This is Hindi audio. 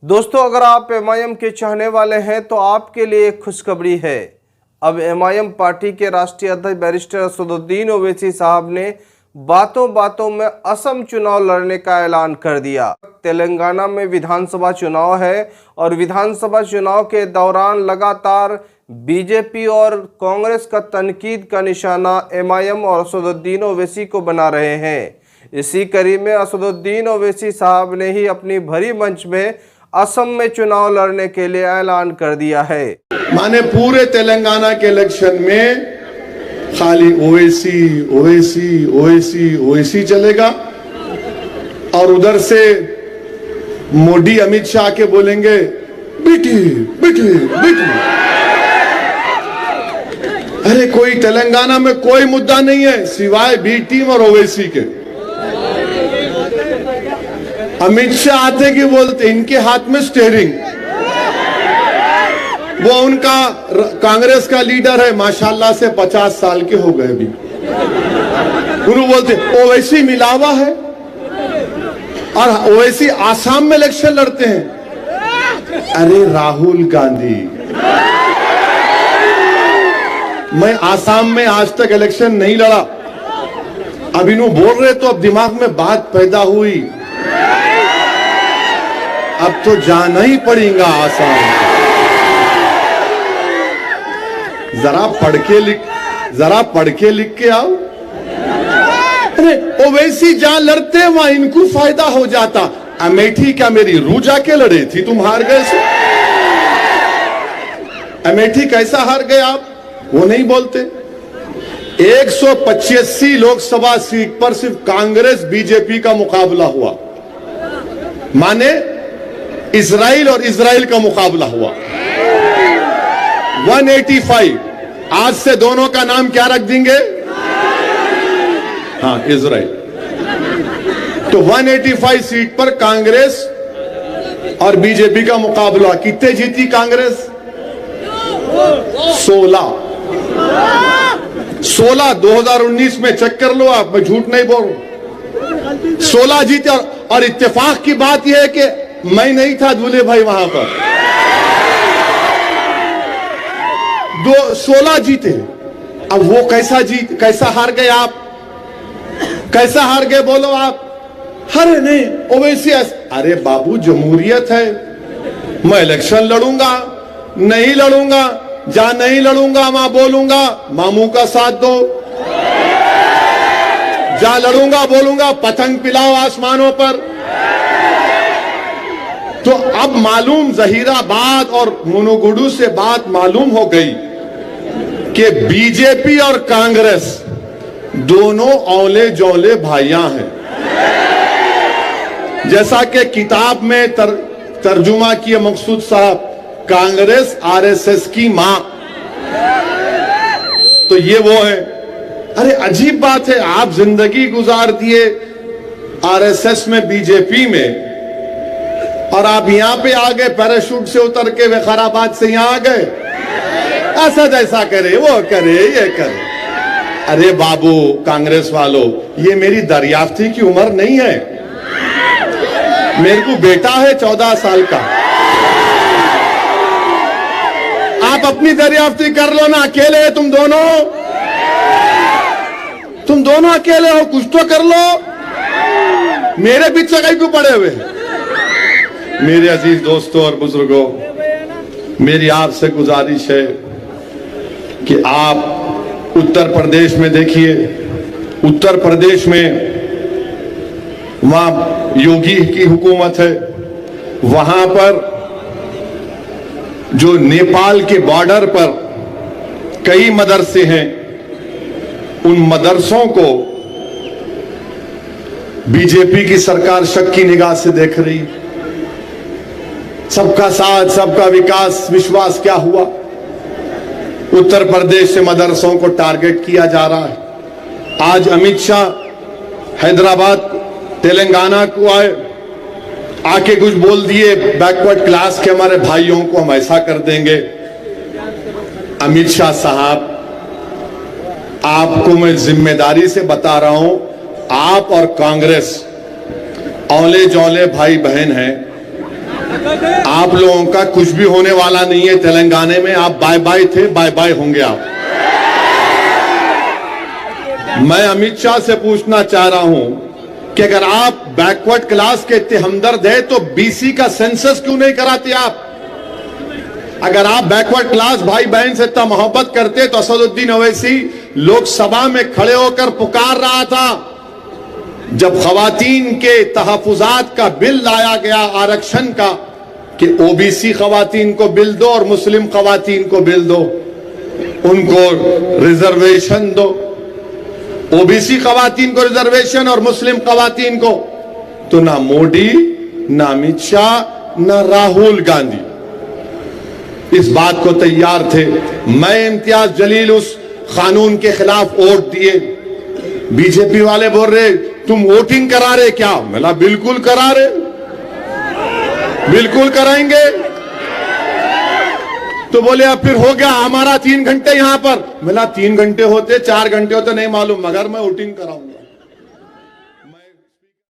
दोस्तों, अगर आप एमआईएम के चाहने वाले हैं तो आपके लिए एक खुशखबरी है। अब एमआईएम पार्टी के राष्ट्रीय अध्यक्ष बैरिस्टर असदुद्दीन ओवैसी साहब ने बातों बातों में असम चुनाव लड़ने का ऐलान कर दिया। तेलंगाना में विधानसभा चुनाव है और विधानसभा चुनाव के दौरान लगातार बीजेपी और कांग्रेस का तनकीद का निशाना एमआईएम और असदुद्दीन ओवैसी को बना रहे हैं। इसी कड़ी में असदुद्दीन ओवैसी साहब ने ही अपनी भरी मंच में असम में चुनाव लड़ने के लिए ऐलान कर दिया है। माने पूरे तेलंगाना के इलेक्शन में खाली ओवैसी ओवैसी ओवैसी ओवैसी चलेगा और उधर से मोदी अमित शाह के बोलेंगे बेटी बेटी बेटी। अरे कोई तेलंगाना में कोई मुद्दा नहीं है सिवाय बी टीम और ओवैसी के। अमित शाह आते कि बोलते इनके हाथ में स्टीयरिंग, वो उनका कांग्रेस का लीडर है, माशाल्लाह से 50 साल के हो गए अभी। उन्होंने बोलते ओवैसी मिलावा है और ओवैसी आसाम में इलेक्शन लड़ते हैं। अरे राहुल गांधी, मैं आसाम में आज तक इलेक्शन नहीं लड़ा। अब इन्हों बोल रहे तो अब दिमाग में बात पैदा हुई, अब तो जाना ही पड़ेगा आसाम। जरा पढ़ के लिख के आओ। अरे ओवैसी जहां लड़ते वहां इनको फायदा हो जाता। अमेठी क्या मेरी रू जाके लड़े थी, तुम हार गए से? अमेठी कैसा हार गए आप, वो नहीं बोलते। 185 लोकसभा सीट पर सिर्फ कांग्रेस बीजेपी का मुकाबला हुआ, माने इजराइल और इजराइल का मुकाबला हुआ। 185, आज से दोनों का नाम क्या रख देंगे? हाँ, इजराइल। तो 185 सीट पर कांग्रेस और बीजेपी का मुकाबला। कितने जीती कांग्रेस? 16। 2019 में चेक कर लो आप, मैं झूठ नहीं बोल रहा। 16 जीते और इत्तेफाक की बात यह है कि मैं नहीं था दूल्हे भाई वहां पर। 16 जीते। अब वो कैसा हार गए आप? कैसा हार गए बोलो आप? अरे नहीं ओवैसी। अरे बाबू, जमहूरियत है, मैं इलेक्शन लड़ूंगा नहीं लड़ूंगा, जहां नहीं लड़ूंगा वहां बोलूंगा मामू का साथ दो, जहां लड़ूंगा बोलूंगा पतंग पिलाओ आसमानों पर। तो अब मालूम जहीराबाद और मुनुगुडू से बात मालूम हो गई कि बीजेपी और कांग्रेस दोनों औले जौले भाइयां हैं। जैसा कि किताब में तर्जुमा किए मकसूद साहब, कांग्रेस आरएसएस की मां, तो ये वो है। अरे अजीब बात है, आप जिंदगी गुजार दिए आरएसएस में बीजेपी में और आप यहां पे आ गए, पैराशूट से उतर के विकाराबाद से यहां आ गए। असद ऐसा करे, वो करे, ये करे। अरे बाबू कांग्रेस वालों, ये मेरी दरियाफ्ती की उम्र नहीं है। मेरे को बेटा है 14 साल का। आप अपनी दरियाफ्ती कर लो ना, अकेले है तुम दोनों अकेले हो, कुछ तो कर लो। मेरे पीछे कहीं को पड़े हुए हैं। मेरे अजीज दोस्तों और बुजुर्गों, मेरी आपसे गुजारिश है कि आप उत्तर प्रदेश में देखिए। उत्तर प्रदेश में वहां योगी की हुकूमत है। वहां पर जो नेपाल के बॉर्डर पर कई मदरसे हैं, उन मदरसों को बीजेपी की सरकार शक की निगाह से देख रही। सबका साथ, सबका विकास, विश्वास क्या हुआ? उत्तर प्रदेश से मदरसों को टारगेट किया जा रहा है। आज अमित शाह हैदराबाद तेलंगाना को आके कुछ बोल दिए बैकवर्ड क्लास के हमारे भाइयों को हम ऐसा कर देंगे। अमित शाह साहब, आपको मैं जिम्मेदारी से बता रहा हूं, आप और कांग्रेस औले जौले भाई बहन हैं। आप लोगों का कुछ भी होने वाला नहीं है तेलंगाना में। आप बाय बाय थे, बाय बाय होंगे आप। मैं अमित शाह से पूछना चाह रहा हूं कि अगर आप बैकवर्ड क्लास के इतने हमदर्द है तो बीसी का सेंसस क्यों नहीं कराते आप? अगर आप बैकवर्ड क्लास भाई बहन से इतना मोहब्बत करते तो असदुद्दीन ओवैसी लोकसभा में खड़े होकर पुकार रहा था जब खवातीन के तहफुजात का बिल लाया गया आरक्षण का कि ओबीसी खवातीन को बिल दो और मुस्लिम खवातीन को बिल दो, उनको रिजर्वेशन दो, ओबीसी खवातीन को रिजर्वेशन और मुस्लिम खवातीन को। तो ना मोदी, ना अमित शाह, ना राहुल गांधी इस बात को तैयार थे। मैं इम्तियाज जलील उस कानून के खिलाफ वोट दिए। बीजेपी वाले बोल रहे तुम वोटिंग करा रहे क्या? मैंने बिल्कुल करा रहे, बिल्कुल कराएंगे। तो बोले अब फिर हो गया हमारा 3 घंटे यहां पर। मैंने 3 घंटे होते 4 घंटे होते नहीं मालूम, मगर मैं वोटिंग कराऊंगा।